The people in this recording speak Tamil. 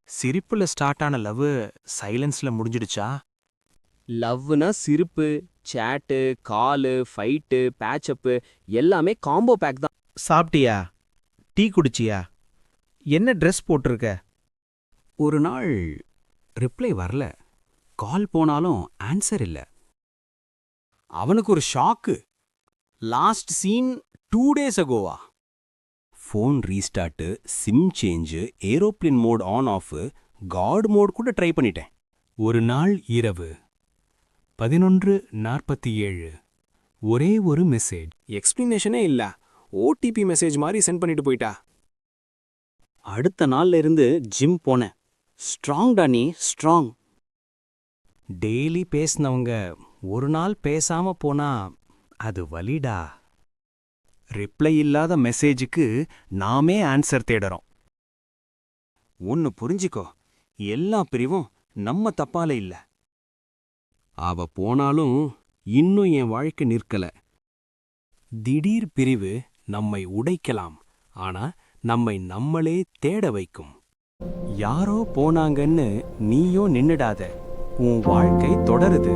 சிரிப்புல ஸ்டார்ட் ஆன லவ் சைலன்ஸ்ல முடிஞ்சிடுச்சா? லவ்னா சிரிப்பு, சேட்டு, காலு, ஃபைட்டு, பேச்சப்பு எல்லாமே காம்போ பேக் தான். சாப்பிட்டியா? டீ குடிச்சியா? என்ன ட்ரெஸ் போட்டிருக்க? ஒரு நாள் ரிப்ளை வரல. கால் போனாலும் ஆன்சர் இல்ல. அவனுக்கு ஒரு ஷாக்கு. லாஸ்ட் சீன் 2 டேஸ் அகோவா. Phone restart, sim change, aeroplane mode on off, god mode கூட ட்ரை பண்ணிட்டேன். ஒரு நாள் இரவு 11:47 ஒரே ஒரு மெசேஜ். எக்ஸ்பிளனேஷனே இல்ல. ஓடிபி மெசேஜ் மாதிரி சென்ட் பண்ணிட்டு போயிட்டா. அடுத்த நாள்ல இருந்து ஜிம் போனேன். ஸ்ட்ராங்டா நீ, ஸ்ட்ராங். டெய்லி பேசினவங்க ஒரு நாள் பேசாம போனா அது வலிடா. ரிப்ளை இல்லாத மெசேஜுக்கு நாமே ஆன்சர் தேடுறோம். ஒன்னு புரிஞ்சிக்கோ, எல்லா பிரிவும் நம்ம தப்பால இல்ல. அவ போனாலும் இன்னும் என் வாழ்க்கை நிற்கல. திடீர் பிரிவு நம்மை உடைக்கலாம், ஆனா நம்மை நம்மளே தேட வைக்கும். யாரோ போனாங்கன்னு நீயோ நின்னுடாத. உன் வாழ்க்கை தொடருது.